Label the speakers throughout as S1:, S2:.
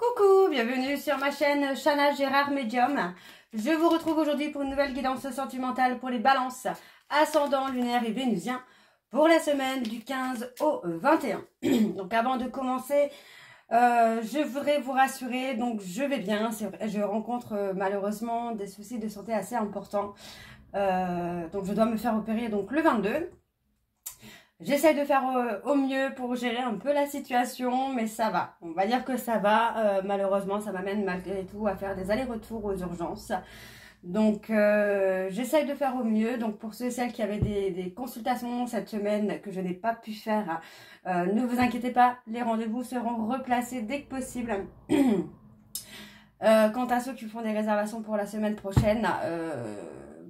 S1: Coucou, bienvenue sur ma chaîne Chana Gérard Médium. Je vous retrouve aujourd'hui pour une nouvelle guidance sentimentale pour les balances, ascendant, lunaire et vénusien pour la semaine du 15 au 21. Donc avant de commencer, je voudrais vous rassurer, donc je vais bien, c'est vrai, je rencontre malheureusement des soucis de santé assez importants. Donc je dois me faire opérer donc le 22. J'essaie de faire au mieux pour gérer un peu la situation, mais ça va. On va dire que ça va. Malheureusement, ça m'amène malgré tout à faire des allers-retours aux urgences. Donc, j'essaie de faire au mieux. Donc, pour ceux et celles qui avaient des consultations cette semaine que je n'ai pas pu faire, ne vous inquiétez pas, les rendez-vous seront replacés dès que possible. Quant à ceux qui font des réservations pour la semaine prochaine,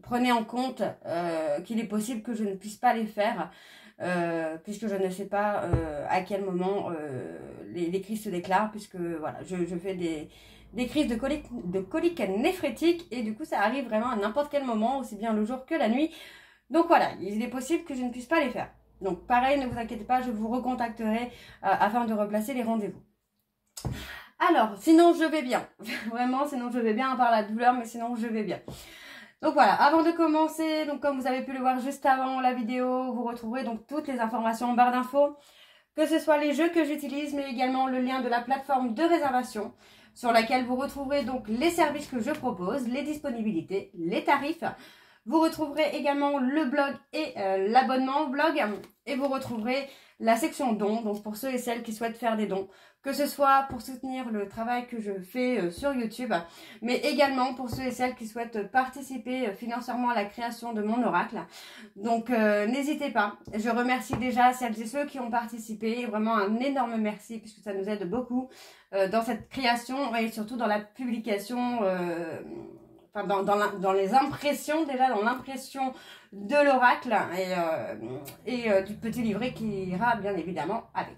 S1: prenez en compte qu'il est possible que je ne puisse pas les faire. Puisque je ne sais pas à quel moment les crises se déclarent, puisque voilà, je fais des crises de colique néphrétique et du coup ça arrive vraiment à n'importe quel moment, aussi bien le jour que la nuit. Donc voilà, il est possible que je ne puisse pas les faire. Donc pareil, ne vous inquiétez pas, je vous recontacterai afin de replacer les rendez-vous. Alors, sinon je vais bien. Vraiment, sinon je vais bien, à part la douleur, mais sinon je vais bien. Donc voilà, avant de commencer, donc comme vous avez pu le voir juste avant la vidéo, vous retrouverez donc toutes les informations en barre d'infos, que ce soit les jeux que j'utilise, mais également le lien de la plateforme de réservation, sur laquelle vous retrouverez donc les services que je propose, les disponibilités, les tarifs. Vous retrouverez également le blog et l'abonnement au blog, et vous retrouverez la section dons, donc pour ceux et celles qui souhaitent faire des dons, que ce soit pour soutenir le travail que je fais sur YouTube, mais également pour ceux et celles qui souhaitent participer financièrement à la création de mon oracle. Donc n'hésitez pas, je remercie déjà celles et ceux qui ont participé, vraiment un énorme merci puisque ça nous aide beaucoup dans cette création et surtout dans la publication, enfin dans les impressions, déjà dans l'impression de l'oracle et du petit livret qui ira bien évidemment avec.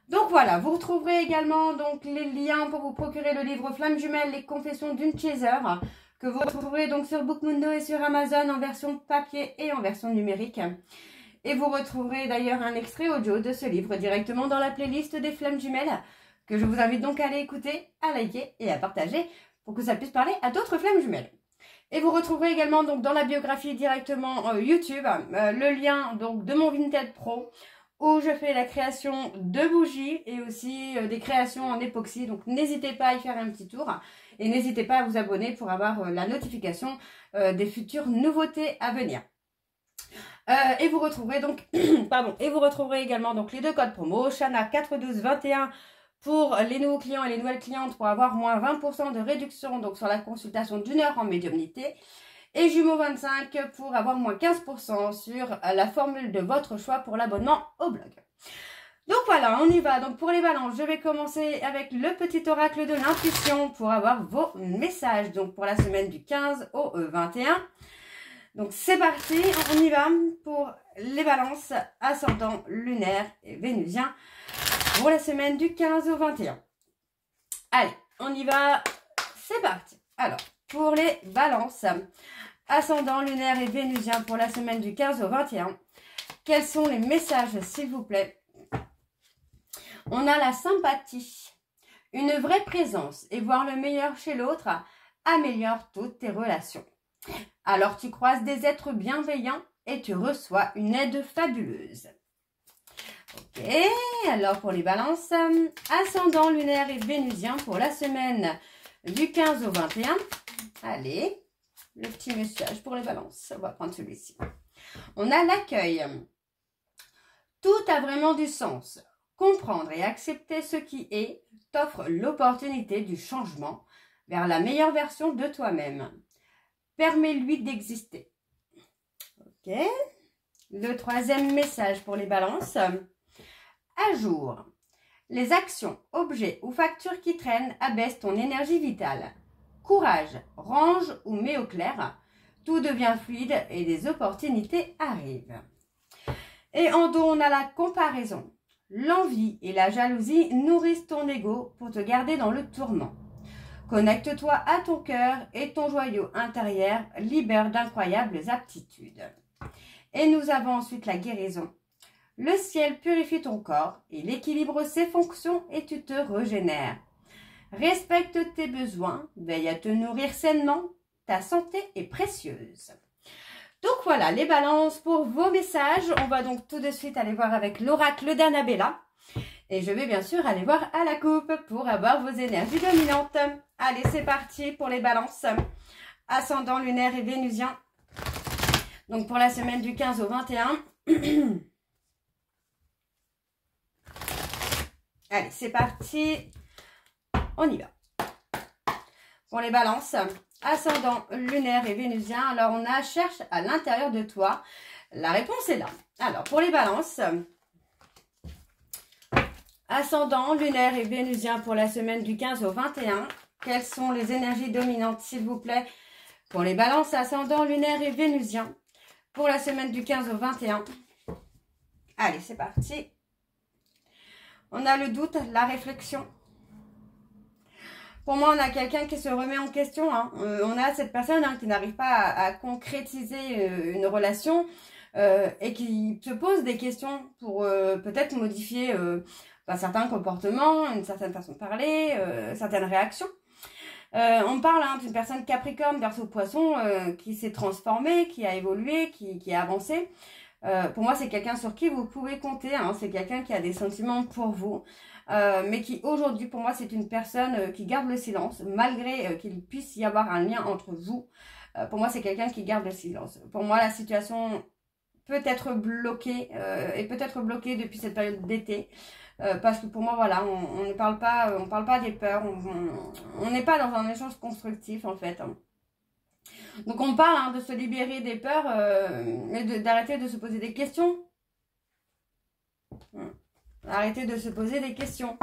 S1: Donc voilà, vous retrouverez également donc les liens pour vous procurer le livre Flamme Jumelle, les confessions d'une chaser, que vous retrouverez donc sur Bookmundo et sur Amazon en version papier et en version numérique. Et vous retrouverez d'ailleurs un extrait audio de ce livre directement dans la playlist des Flammes Jumelles, que je vous invite donc à aller écouter, à liker et à partager pour que ça puisse parler à d'autres Flammes Jumelles. Et vous retrouverez également donc dans la biographie directement YouTube le lien donc de mon Vinted Pro, où je fais la création de bougies et aussi des créations en époxy. Donc n'hésitez pas à y faire un petit tour et n'hésitez pas à vous abonner pour avoir la notification des futures nouveautés à venir. Et vous retrouverez donc et vous retrouverez également donc les deux codes promo Chana 41221 pour les nouveaux clients et les nouvelles clientes pour avoir moins 20% de réduction donc sur la consultation d'1 heure en médiumnité. Et Jumeaux 25 pour avoir moins 15% sur la formule de votre choix pour l'abonnement au blog. Donc voilà, on y va. Donc pour les balances, je vais commencer avec le petit oracle de l'intuition pour avoir vos messages. Donc pour la semaine du 15 au 21. Donc c'est parti, on y va pour les balances ascendant, lunaire et vénusien pour la semaine du 15 au 21. Allez, on y va, c'est parti. Alors, pour les balances ascendant, lunaire et vénusien pour la semaine du 15 au 21. Quels sont les messages, s'il vous plaît? On a la sympathie. Une vraie présence et voir le meilleur chez l'autre améliore toutes tes relations. Alors tu croises des êtres bienveillants et tu reçois une aide fabuleuse. Ok, alors pour les balances, ascendant, lunaire et vénusien pour la semaine du 15 au 21. Allez. Le petit message pour les balances. On va prendre celui-ci. On a l'accueil. Tout a vraiment du sens. Comprendre et accepter ce qui est t'offre l'opportunité du changement vers la meilleure version de toi-même. Permets-lui d'exister. Ok. Le troisième message pour les balances. À jour. Les actions, objets ou factures qui traînent abaissent ton énergie vitale. Courage, range ou mets au clair, tout devient fluide et des opportunités arrivent. Et en dos, on a la comparaison. L'envie et la jalousie nourrissent ton ego pour te garder dans le tourment. Connecte-toi à ton cœur et ton joyau intérieur libère d'incroyables aptitudes. Et nous avons ensuite la guérison. Le ciel purifie ton corps et l'équilibre ses fonctions et tu te régénères. Respecte tes besoins, veille à te nourrir sainement, ta santé est précieuse. Donc voilà, les balances pour vos messages. On va donc tout de suite aller voir avec l'oracle d'Annabella. Et je vais bien sûr aller voir à la coupe pour avoir vos énergies dominantes. Allez, c'est parti pour les balances. Ascendant lunaire et vénusien. Donc pour la semaine du 15 au 21. Allez, c'est parti. On y va. Pour les balances, ascendant lunaire et vénusien. Alors on a cherche à l'intérieur de toi. La réponse est là. Alors pour les balances... Ascendant, lunaire et vénusien pour la semaine du 15 au 21. Quelles sont les énergies dominantes, s'il vous plaît, pour les balances ascendant, lunaire et vénusien pour la semaine du 15 au 21. Allez, c'est parti. On a le doute, la réflexion. Pour moi, on a quelqu'un qui se remet en question. Hein. On a cette personne qui n'arrive pas à concrétiser une relation et qui se pose des questions pour peut-être modifier... certains comportements, une certaine façon de parler, certaines réactions. On parle d'une personne Capricorne, Verseau, Poisson, qui s'est transformée, qui a évolué, qui a avancé. Pour moi, c'est quelqu'un sur qui vous pouvez compter. Hein. C'est quelqu'un qui a des sentiments pour vous. Mais qui aujourd'hui, pour moi, c'est une personne qui garde le silence, malgré qu'il puisse y avoir un lien entre vous. Pour moi, c'est quelqu'un qui garde le silence. Pour moi, la situation peut être bloquée, et peut être bloquée depuis cette période d'été. Parce que pour moi, voilà, on ne parle pas des peurs, on n'est pas dans un échange constructif en fait. Donc on parle de se libérer des peurs, mais d'arrêter de se poser des questions. Arrêter de se poser des questions.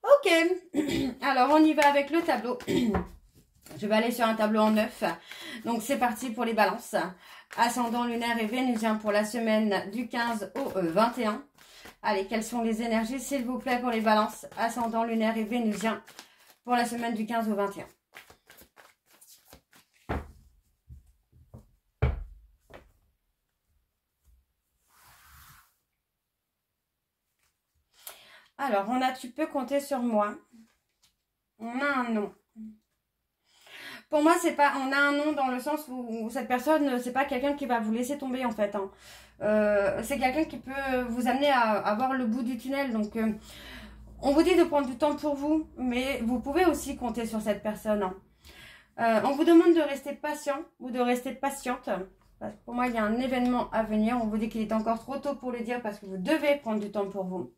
S1: Ok, alors on y va avec le tableau. Je vais aller sur un tableau en 9. Donc c'est parti pour les balances. Ascendant lunaire et vénusien pour la semaine du 15 au 21. Allez, quelles sont les énergies, s'il vous plaît, pour les balances ascendant lunaire et vénusien pour la semaine du 15 au 21. Alors, on a tu peux compter sur moi. On a un nom. Pour moi, c'est pas, on a un nom dans le sens où cette personne, c'est pas quelqu'un qui va vous laisser tomber en fait. Hein. C'est quelqu'un qui peut vous amener à voir le bout du tunnel. Donc, on vous dit de prendre du temps pour vous, mais vous pouvez aussi compter sur cette personne. Hein. On vous demande de rester patient ou de rester patiente. Parce que pour moi, il y a un événement à venir. On vous dit qu'il est encore trop tôt pour le dire parce que vous devez prendre du temps pour vous.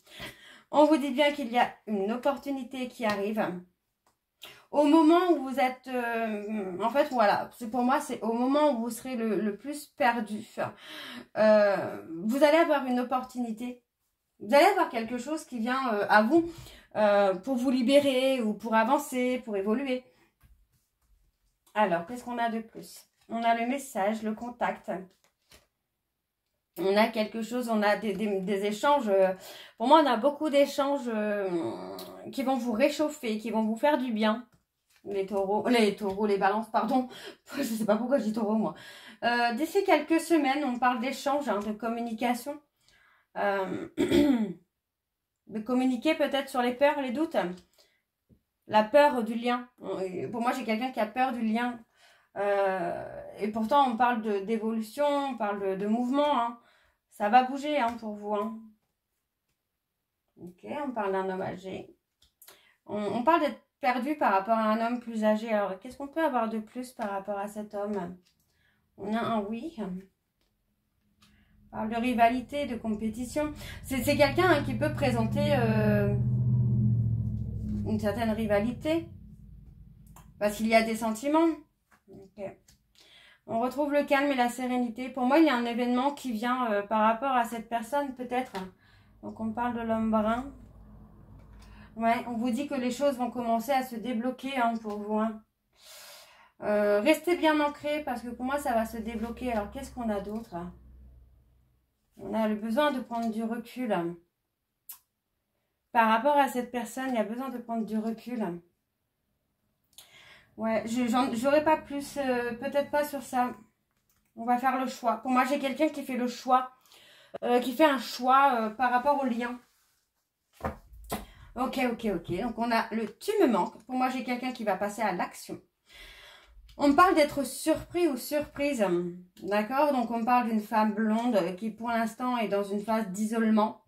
S1: On vous dit bien qu'il y a une opportunité qui arrive. Au moment où vous êtes... en fait, voilà. Pour moi, c'est au moment où vous serez le plus perdu. Vous allez avoir une opportunité. Vous allez avoir quelque chose qui vient à vous pour vous libérer ou pour avancer, pour évoluer. Alors, qu'est-ce qu'on a de plus? On a le message, le contact. On a quelque chose, on a des échanges. Pour moi, on a beaucoup d'échanges qui vont vous réchauffer, qui vont vous faire du bien. Les taureaux, les balances, pardon. Je ne sais pas pourquoi je dis taureau, moi. D'ici quelques semaines, on parle d'échange, de communication. De communiquer peut-être sur les peurs, les doutes. La peur du lien. Pour moi, j'ai quelqu'un qui a peur du lien. Et pourtant, on parle d'évolution, on parle de mouvement. Hein. Ça va bouger pour vous. Hein. Ok, on parle d'un homme âgé. On parle d'être perdu par rapport à un homme plus âgé. Alors, qu'est-ce qu'on peut avoir de plus par rapport à cet homme? On a un oui. On parle de rivalité, de compétition. C'est quelqu'un qui peut présenter une certaine rivalité. Parce qu'il y a des sentiments. Okay. On retrouve le calme et la sérénité. Pour moi, il y a un événement qui vient par rapport à cette personne, peut-être. Donc, on parle de l'homme brun. Ouais, on vous dit que les choses vont commencer à se débloquer pour vous. Hein. Restez bien ancrés parce que pour moi, ça va se débloquer. Alors, qu'est-ce qu'on a d'autre? On a le besoin de prendre du recul. Par rapport à cette personne, il y a besoin de prendre du recul. Ouais, j'aurais pas plus, peut-être pas sur ça. On va faire le choix. Pour moi, j'ai quelqu'un qui fait le choix, qui fait un choix par rapport au lien. Ok, ok, ok. Donc, on a le tu me manques. Pour moi, j'ai quelqu'un qui va passer à l'action. On me parle d'être surpris ou surprise. D'accord? Donc, on me parle d'une femme blonde qui, pour l'instant, est dans une phase d'isolement.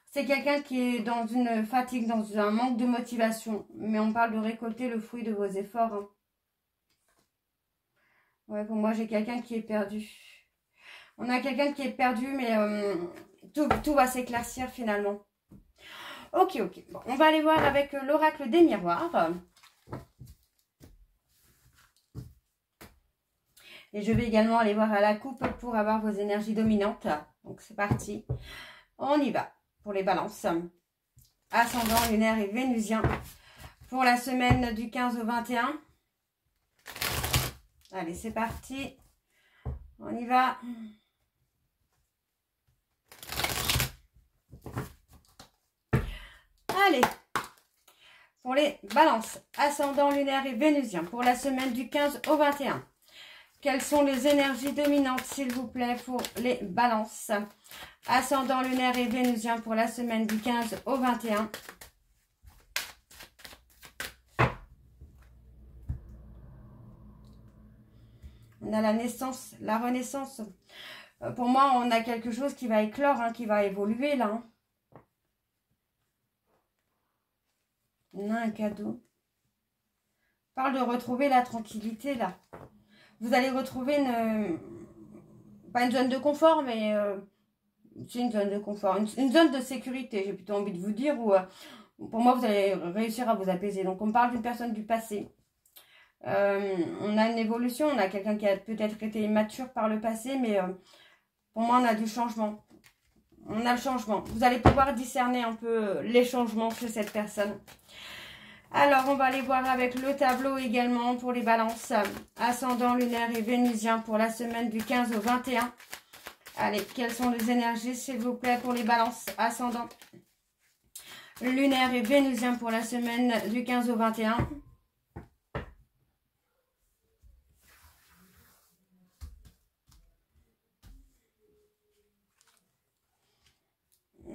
S1: C'est quelqu'un qui est dans une fatigue, dans un manque de motivation. Mais on parle de récolter le fruit de vos efforts. Hein. Ouais, pour moi, j'ai quelqu'un qui est perdu. On a quelqu'un qui est perdu, mais tout va s'éclaircir finalement. Ok, ok. Bon, on va aller voir avec l'oracle des miroirs. Et je vais également aller voir à la coupe pour avoir vos énergies dominantes. Donc, c'est parti. On y va pour les balances. Ascendant, lunaire et vénusien. Pour la semaine du 15 au 21. Allez, c'est parti. On y va. Allez. Pour les balances, ascendant, lunaire et vénusien. Pour la semaine du 15 au 21. Quelles sont les énergies dominantes, s'il vous plaît, pour les balances? Ascendant, lunaire et vénusien pour la semaine du 15 au 21. On a la naissance, la renaissance. Pour moi, on a quelque chose qui va éclore, hein, qui va évoluer là. Hein. On a un cadeau. On parle de retrouver la tranquillité là. Vous allez retrouver pas une zone de confort, mais c'est une zone de confort, une zone de sécurité, j'ai plutôt envie de vous dire, où pour moi, vous allez réussir à vous apaiser. Donc, on parle d'une personne du passé. On a une évolution, on a quelqu'un qui a peut-être été immature par le passé, mais pour moi, on a du changement. On a le changement. Vous allez pouvoir discerner un peu les changements chez cette personne. Alors, on va aller voir avec le tableau également pour les balances. Ascendant, lunaire et vénusien pour la semaine du 15 au 21. Allez, quelles sont les énergies, s'il vous plaît, pour les balances? Ascendant, lunaire et vénusien pour la semaine du 15 au 21.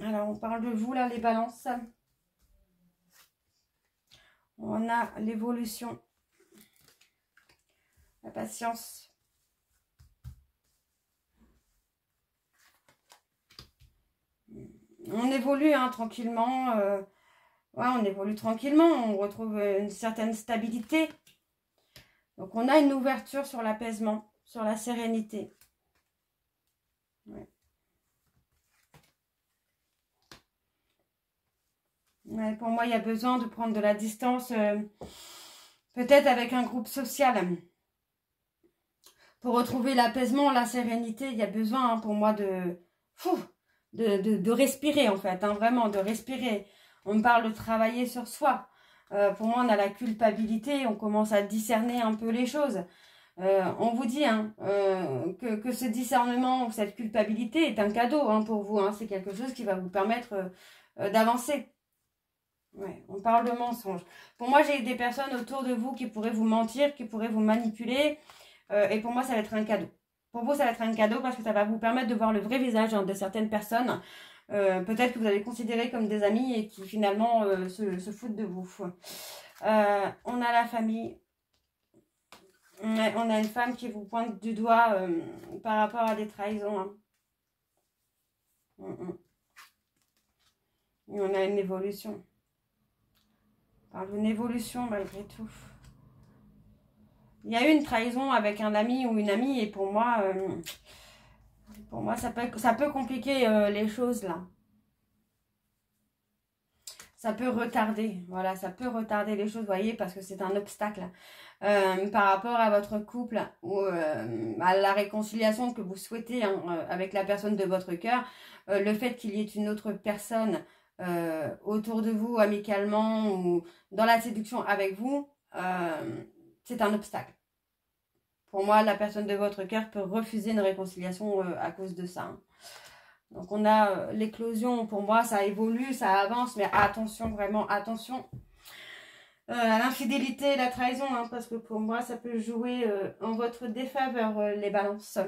S1: Alors, on parle de vous, là, les balances. On a l'évolution, la patience. On évolue hein, tranquillement. Ouais, on évolue tranquillement. On retrouve une certaine stabilité. Donc, on a une ouverture sur l'apaisement, sur la sérénité. Ouais. Ouais, pour moi, il y a besoin de prendre de la distance, peut-être avec un groupe social. Pour retrouver l'apaisement, la sérénité, il y a besoin hein, pour moi de respirer en fait, hein, vraiment de respirer. On me parle de travailler sur soi. Pour moi, on a la culpabilité, on commence à discerner un peu les choses. On vous dit hein, que ce discernement ou cette culpabilité est un cadeau hein, pour vous. Hein, c'est quelque chose qui va vous permettre d'avancer. Ouais, on parle de mensonges. Pour moi, j'ai des personnes autour de vous qui pourraient vous mentir, qui pourraient vous manipuler. Et pour moi, ça va être un cadeau. Pour vous, ça va être un cadeau parce que ça va vous permettre de voir le vrai visage hein, de certaines personnes. Peut-être que vous allez considérer comme des amis et qui finalement se foutent de vous. On a la famille. On a une femme qui vous pointe du doigt par rapport à des trahisons. Hein. Et on a une évolution. On parle d'une évolution malgré tout. Il y a eu une trahison avec un ami ou une amie et pour moi ça peut compliquer les choses là. Ça peut retarder, voilà, ça peut retarder les choses, vous voyez, parce que c'est un obstacle par rapport à votre couple ou à la réconciliation que vous souhaitez hein, avec la personne de votre cœur. Le fait qu'il y ait une autre personne autour de vous, amicalement ou dans la séduction avec vous, c'est un obstacle. Pour moi, la personne de votre cœur peut refuser une réconciliation à cause de ça. Hein. Donc, on a l'éclosion. Pour moi, ça évolue, ça avance. Mais attention, vraiment, attention à l'infidélité et la trahison. Hein, parce que pour moi, ça peut jouer en votre défaveur, les balances.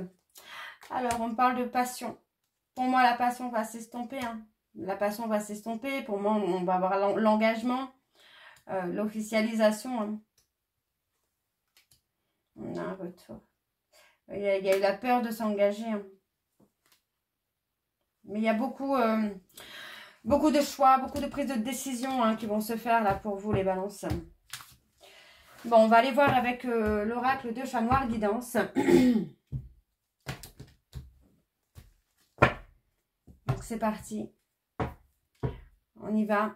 S1: Alors, on parle de passion. Pour moi, la passion va s'estomper. Hein. La passion va s'estomper. Pour moi, on va avoir l'engagement, l'officialisation. Hein. On a un retour. Il y a eu la peur de s'engager. Hein. Mais il y a beaucoup de choix, beaucoup de prises de décision hein, qui vont se faire là pour vous, les balances. Bon, on va aller voir avec l'oracle de Chat Noir Guidance. Donc, c'est parti. On y va.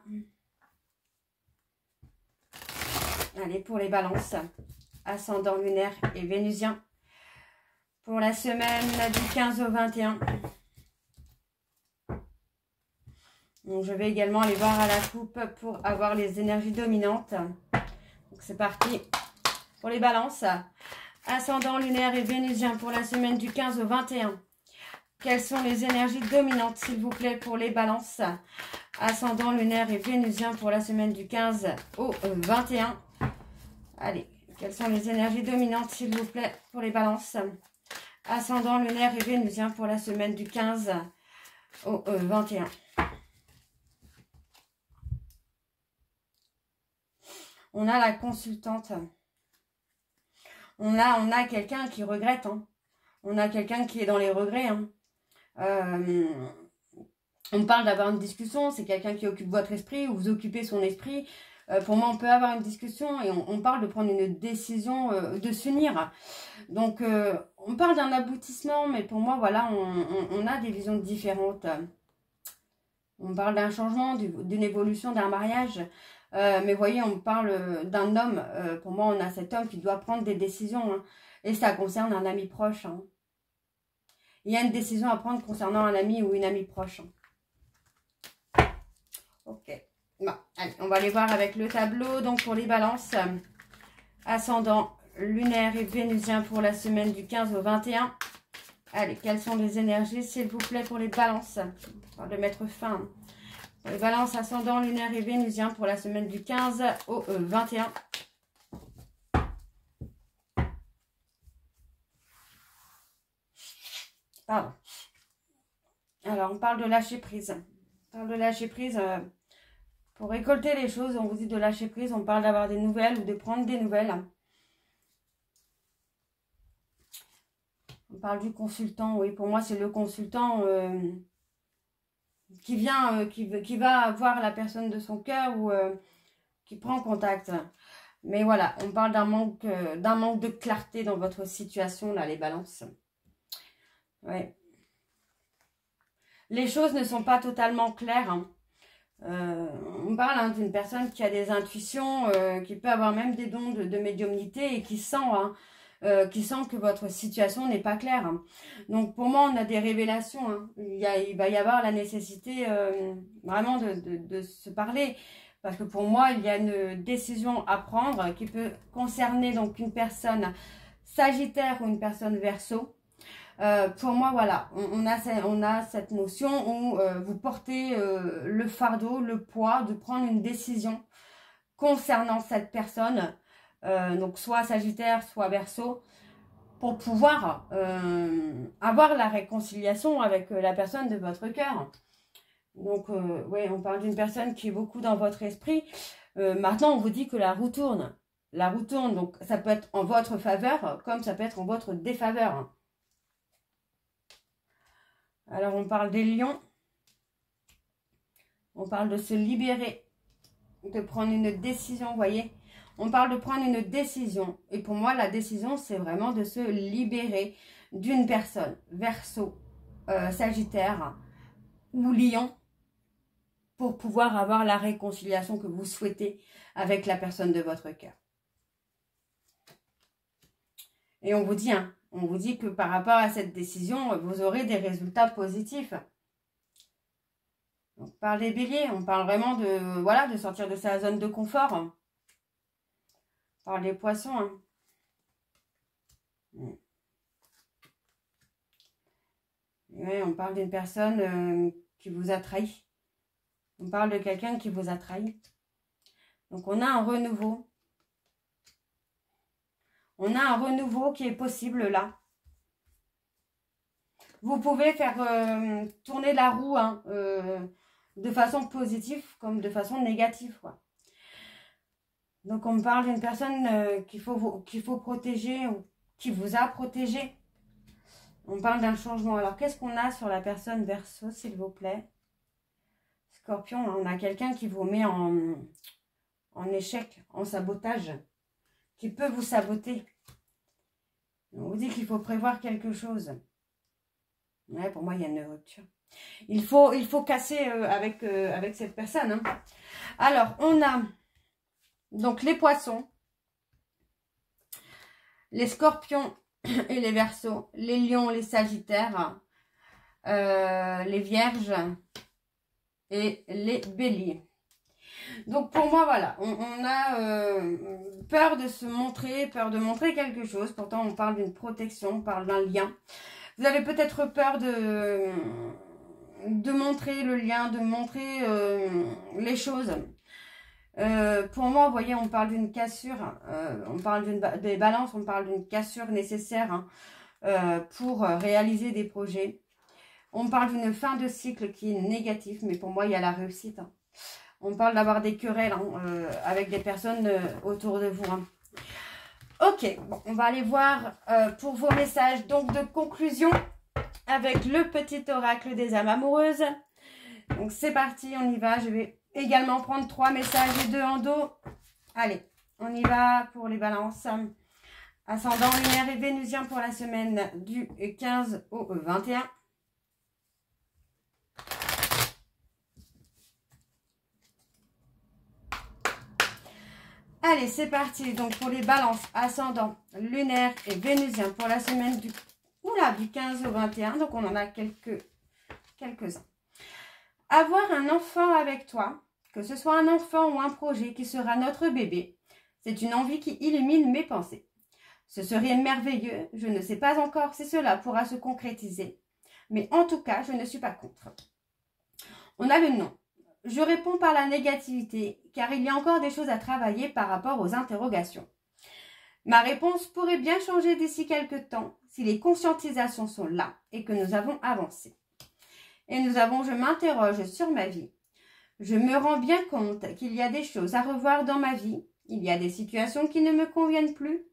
S1: Allez, pour les balances. Ascendant lunaire et vénusien. Pour la semaine du 15 au 21. Donc, je vais également aller voir à la coupe pour avoir les énergies dominantes. Donc, c'est parti pour les balances. Ascendant lunaire et vénusien pour la semaine du 15 au 21. Quelles sont les énergies dominantes, s'il vous plaît, pour les balances? Ascendant lunaire et vénusien pour la semaine du 15 au 21. Allez, quelles sont les énergies dominantes, s'il vous plaît, pour les balances? Ascendant lunaire et vénusien pour la semaine du 15 au 21. On a la consultante. On a quelqu'un qui regrette. Hein. On a quelqu'un qui est dans les regrets. Hein. On parle d'avoir une discussion. C'est quelqu'un qui occupe votre esprit ou vous occupez son esprit. Pour moi, on peut avoir une discussion et on parle de prendre une décision, de s'unir. Donc, on parle d'un aboutissement, mais pour moi, voilà, on a des visions différentes. On parle d'un changement, d'une évolution, d'un mariage. Mais vous voyez, on parle d'un homme. Pour moi, on a cet homme qui doit prendre des décisions. Hein, et ça concerne un ami proche. Hein. Il y a une décision à prendre concernant un ami ou une amie proche. Hein. Ok. Bon, allez, on va aller voir avec le tableau. Donc, pour les balances, ascendant lunaire et vénusien pour la semaine du 15 au 21. Allez, quelles sont les énergies, s'il vous plaît, pour les balances? On va le mettre fin. Hein. Les balances ascendant lunaire et vénusien pour la semaine du 15 au 21. Pardon. Alors, on parle de lâcher prise. On parle de lâcher prise. Pour récolter les choses, on vous dit de lâcher prise. On parle d'avoir des nouvelles ou de prendre des nouvelles. On parle du consultant. Oui, pour moi, c'est le consultant... qui vient, qui va voir la personne de son cœur ou qui prend contact. Mais voilà, on parle d'un manque de clarté dans votre situation, là, les balances. Ouais. Les choses ne sont pas totalement claires. Hein. On parle hein, d'une personne qui a des intuitions, qui peut avoir même des dons de médiumnité et qui sent... Hein, que votre situation n'est pas claire. Hein. Donc, pour moi, on a des révélations. Hein. Il va y avoir la nécessité vraiment de se parler. Parce que pour moi, il y a une décision à prendre qui peut concerner donc une personne Sagittaire ou une personne Verseau. Pour moi, voilà, on a cette notion où vous portez le fardeau, le poids de prendre une décision concernant cette personne. Donc soit Sagittaire, soit Verseau, pour pouvoir avoir la réconciliation avec la personne de votre cœur. Donc, oui, on parle d'une personne qui est beaucoup dans votre esprit. Maintenant, on vous dit que la roue tourne. La roue tourne, donc ça peut être en votre faveur, comme ça peut être en votre défaveur. Alors, on parle des lions. On parle de se libérer, de prendre une décision, vous voyez. On parle de prendre une décision. Et pour moi, la décision, c'est vraiment de se libérer d'une personne. Verseau, Sagittaire ou Lion. Pour pouvoir avoir la réconciliation que vous souhaitez avec la personne de votre cœur. Et on vous dit que par rapport à cette décision, vous aurez des résultats positifs. Donc, par les béliers, on parle vraiment de, voilà, de sortir de sa zone de confort. Par les poissons. Hein. Ouais, on parle d'une personne qui vous a trahi. On parle de quelqu'un qui vous a trahi. Donc, on a un renouveau. On a un renouveau qui est possible là. Vous pouvez faire tourner la roue. Hein, de façon positive comme de façon négative, quoi. Donc, on me parle d'une personne qu'il faut protéger ou qui vous a protégé. On parle d'un changement. Alors, qu'est-ce qu'on a sur la personne Verseau, s'il vous plaît? Scorpion, on a quelqu'un qui vous met en échec, en sabotage, qui peut vous saboter. On vous dit qu'il faut prévoir quelque chose. Ouais, pour moi, il y a une rupture. Il faut casser avec cette personne. Hein. Alors, on a donc les poissons, les scorpions et les verseaux, les lions, les sagittaires, les vierges et les béliers. Donc pour moi, voilà, on a peur de se montrer, peur de montrer quelque chose. Pourtant, on parle d'une protection, on parle d'un lien. Vous avez peut-être peur de montrer le lien, de montrer les choses. Pour moi, vous voyez, on parle d'une cassure, on parle des balances, on parle d'une cassure nécessaire pour réaliser des projets. On parle d'une fin de cycle qui est négative, mais pour moi, il y a la réussite. Hein. On parle d'avoir des querelles avec des personnes autour de vous. Hein. Ok, bon, on va aller voir pour vos messages donc de conclusion avec le petit oracle des âmes amoureuses. Donc c'est parti, on y va. Je vais également prendre 3 messages et 2 en dos. Allez, on y va pour les balances. Ascendant lunaire et vénusien pour la semaine du 15 au 21. Allez, c'est parti. Donc, pour les balances, ascendant, lunaire et vénusien pour la semaine du 15 au 21. Donc, on en a quelques-uns. Avoir un enfant avec toi, que ce soit un enfant ou un projet qui sera notre bébé, c'est une envie qui illumine mes pensées. Ce serait merveilleux. Je ne sais pas encore si cela pourra se concrétiser. Mais en tout cas, je ne suis pas contre. On a le non. Je réponds par la négativité, car il y a encore des choses à travailler par rapport aux interrogations. Ma réponse pourrait bien changer d'ici quelques temps, si les conscientisations sont là et que nous avons avancé. Et je m'interroge sur ma vie. Je me rends bien compte qu'il y a des choses à revoir dans ma vie. Il y a des situations qui ne me conviennent plus.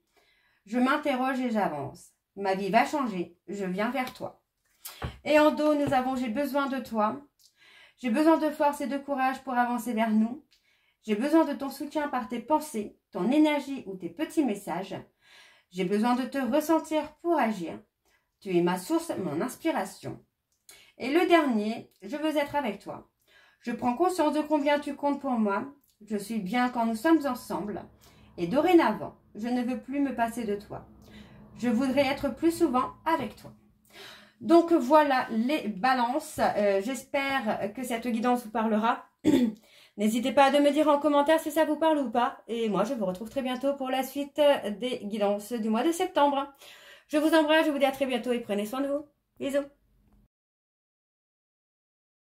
S1: Je m'interroge et j'avance. Ma vie va changer. Je viens vers toi. Et en dos, nous avons « J'ai besoin de toi ». J'ai besoin de force et de courage pour avancer vers nous. J'ai besoin de ton soutien par tes pensées, ton énergie ou tes petits messages. J'ai besoin de te ressentir pour agir. Tu es ma source, mon inspiration. Et le dernier, je veux être avec toi. Je prends conscience de combien tu comptes pour moi. Je suis bien quand nous sommes ensemble. Et dorénavant, je ne veux plus me passer de toi. Je voudrais être plus souvent avec toi. Donc voilà les balances. J'espère que cette guidance vous parlera. N'hésitez pas à me dire en commentaire si ça vous parle ou pas. Et moi, je vous retrouve très bientôt pour la suite des guidances du mois de septembre. Je vous embrasse, je vous dis à très bientôt et prenez soin de vous. Bisous.